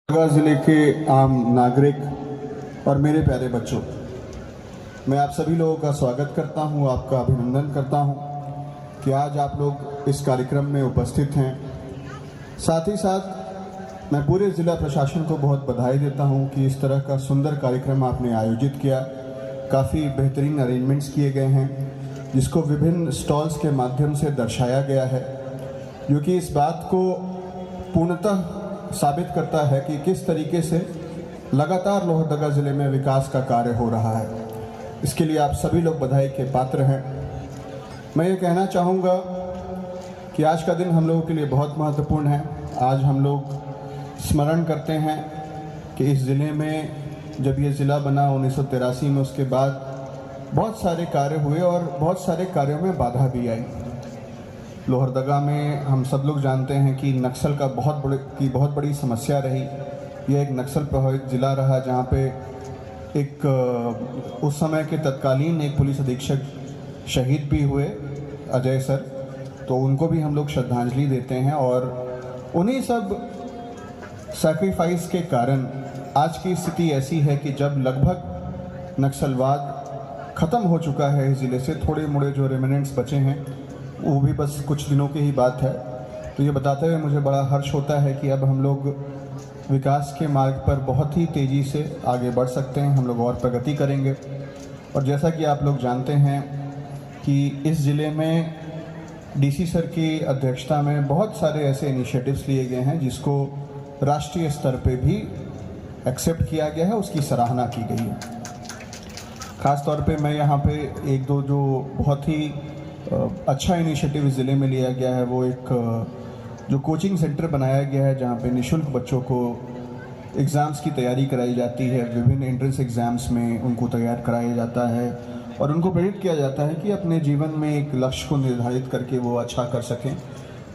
ज़िले के आम नागरिक और मेरे प्यारे बच्चों, मैं आप सभी लोगों का स्वागत करता हूं, आपका अभिनंदन करता हूं कि आज आप लोग इस कार्यक्रम में उपस्थित हैं। साथ ही साथ मैं पूरे ज़िला प्रशासन को बहुत बधाई देता हूं कि इस तरह का सुंदर कार्यक्रम आपने आयोजित किया। काफ़ी बेहतरीन अरेंजमेंट्स किए गए हैं जिसको विभिन्न स्टॉल्स के माध्यम से दर्शाया गया है, जो कि इस बात को पूर्णतः साबित करता है कि किस तरीके से लगातार लोहरदगा ज़िले में विकास का कार्य हो रहा है। इसके लिए आप सभी लोग बधाई के पात्र हैं। मैं ये कहना चाहूँगा कि आज का दिन हम लोगों के लिए बहुत महत्वपूर्ण है। आज हम लोग स्मरण करते हैं कि इस ज़िले में जब ये ज़िला बना 1983 में, उसके बाद बहुत सारे कार्य हुए और बहुत सारे कार्यों में बाधा भी आई। लोहरदगा में हम सब लोग जानते हैं कि नक्सल का बहुत बड़ी समस्या रही। यह एक नक्सल प्रभावित ज़िला रहा जहाँ पे एक उस समय के तत्कालीन एक पुलिस अधीक्षक शहीद भी हुए, अजय सर, तो उनको भी हम लोग श्रद्धांजलि देते हैं। और उन्हीं सब सैक्रिफाइस के कारण आज की स्थिति ऐसी है कि जब लगभग नक्सलवाद ख़त्म हो चुका है इस ज़िले से, थोड़े मोड़े जो रेमिनेंट्स बचे हैं वो भी बस कुछ दिनों की ही बात है। तो ये बताते हुए मुझे बड़ा हर्ष होता है कि अब हम लोग विकास के मार्ग पर बहुत ही तेज़ी से आगे बढ़ सकते हैं, हम लोग और प्रगति करेंगे। और जैसा कि आप लोग जानते हैं कि इस ज़िले में डीसी सर की अध्यक्षता में बहुत सारे ऐसे इनिशिएटिव्स लिए गए हैं जिसको राष्ट्रीय स्तर पे भी एक्सेप्ट किया गया है, उसकी सराहना की गई है। ख़ास तौर पे मैं यहाँ पे एक दो जो बहुत ही अच्छा इनिशिएटिव इस ज़िले में लिया गया है, वो एक जो कोचिंग सेंटर बनाया गया है जहाँ पे निःशुल्क बच्चों को एग्ज़ाम्स की तैयारी कराई जाती है। विभिन्न एंट्रेंस एग्ज़ाम्स में उनको तैयार कराया जाता है और उनको प्रेरित किया जाता है कि अपने जीवन में एक लक्ष्य को निर्धारित करके वो अच्छा कर सकें।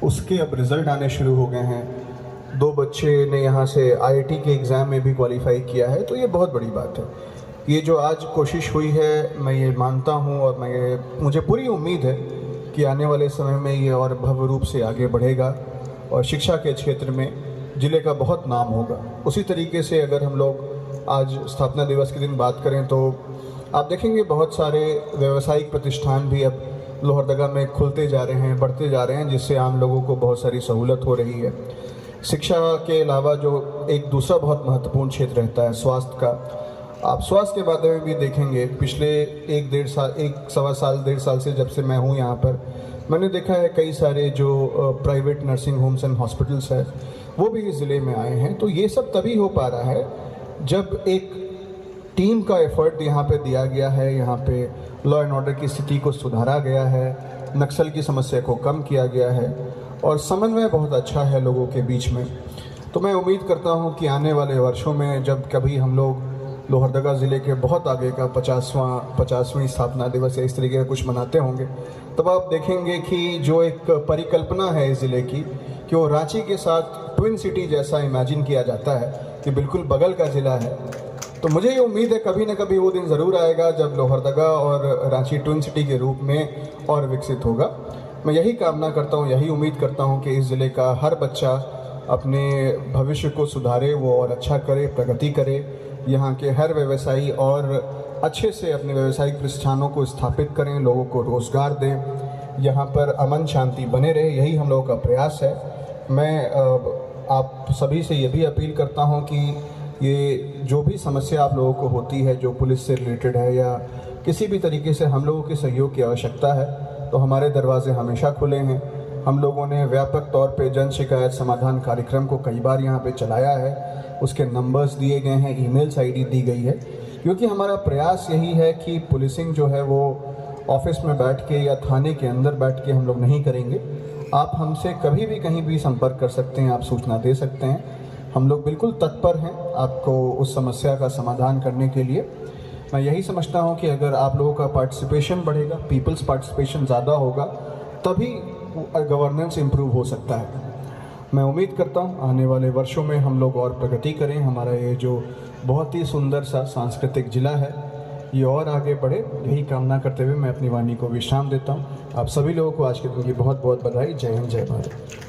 उसके अब रिज़ल्ट आने शुरू हो गए हैं। 2 बच्चे ने यहाँ से IIT के एग्ज़ाम में भी क्वालिफाई किया है, तो ये बहुत बड़ी बात है। ये जो आज कोशिश हुई है, मैं ये मानता हूँ और मुझे पूरी उम्मीद है कि आने वाले समय में ये और भव्य रूप से आगे बढ़ेगा और शिक्षा के क्षेत्र में ज़िले का बहुत नाम होगा। उसी तरीके से अगर हम लोग आज स्थापना दिवस के दिन बात करें तो आप देखेंगे बहुत सारे व्यावसायिक प्रतिष्ठान भी अब लोहरदगा में खुलते जा रहे हैं, बढ़ते जा रहे हैं, जिससे आम लोगों को बहुत सारी सहूलत हो रही है। शिक्षा के अलावा जो एक दूसरा बहुत महत्वपूर्ण क्षेत्र रहता है स्वास्थ्य का, आप स्वास्थ्य के बारे में भी देखेंगे। पिछले 1-1.5 साल से जब से मैं हूँ यहाँ पर, मैंने देखा है कई सारे जो private nursing homes and hospitals हैं वो भी इस ज़िले में आए हैं। तो ये सब तभी हो पा रहा है जब एक टीम का एफर्ट यहाँ पे दिया गया है, यहाँ पे लॉ एंड ऑर्डर की स्थिति को सुधारा गया है, नक्सल की समस्या को कम किया गया है और समन्वय बहुत अच्छा है लोगों के बीच में। तो मैं उम्मीद करता हूँ कि आने वाले वर्षों में जब कभी हम लोग लोहरदगा ज़िले के बहुत आगे का 50वीं स्थापना दिवस या इस तरीके का कुछ मनाते होंगे, तब आप देखेंगे कि जो एक परिकल्पना है इस ज़िले की कि वो रांची के साथ ट्विन सिटी जैसा इमेजिन किया जाता है कि बिल्कुल बगल का ज़िला है। तो मुझे ये उम्मीद है कभी न कभी वो दिन ज़रूर आएगा जब लोहरदगा और रांची ट्विन सिटी के रूप में और विकसित होगा। मैं यही कामना करता हूँ, यही उम्मीद करता हूँ कि इस ज़िले का हर बच्चा अपने भविष्य को सुधारे, वो और अच्छा करे, प्रगति करे। यहाँ के हर व्यवसायी और अच्छे से अपने व्यावसायिक प्रतिष्ठानों को स्थापित करें, लोगों को रोज़गार दें, यहाँ पर अमन शांति बने रहे, यही हम लोगों का प्रयास है। मैं आप सभी से ये भी अपील करता हूँ कि ये जो भी समस्या आप लोगों को होती है जो पुलिस से रिलेटेड है या किसी भी तरीके से हम लोगों के सहयोग की आवश्यकता है, तो हमारे दरवाजे हमेशा खुले हैं। हम लोगों ने व्यापक तौर पे जन शिकायत समाधान कार्यक्रम को कई बार यहाँ पे चलाया है, उसके नंबर्स दिए गए हैं, ईमेल्स आईडी दी गई है, क्योंकि हमारा प्रयास यही है कि पुलिसिंग जो है वो ऑफिस में बैठ के या थाने के अंदर बैठ के हम लोग नहीं करेंगे। आप हमसे कभी भी कहीं भी संपर्क कर सकते हैं, आप सूचना दे सकते हैं, हम लोग बिल्कुल तत्पर हैं आपको उस समस्या का समाधान करने के लिए। मैं यही समझता हूँ कि अगर आप लोगों का पार्टिसिपेशन बढ़ेगा, पीपल्स पार्टिसिपेशन ज़्यादा होगा, तभी गवर्नेंस इम्प्रूव हो सकता है। मैं उम्मीद करता हूँ आने वाले वर्षों में हम लोग और प्रगति करें, हमारा ये जो बहुत ही सुंदर सा सांस्कृतिक जिला है ये और आगे बढ़े। यही कामना करते हुए मैं अपनी वाणी को विश्राम देता हूँ। आप सभी लोगों को आज के दिन की बहुत बहुत बधाई। जय हिंद, जय भारत।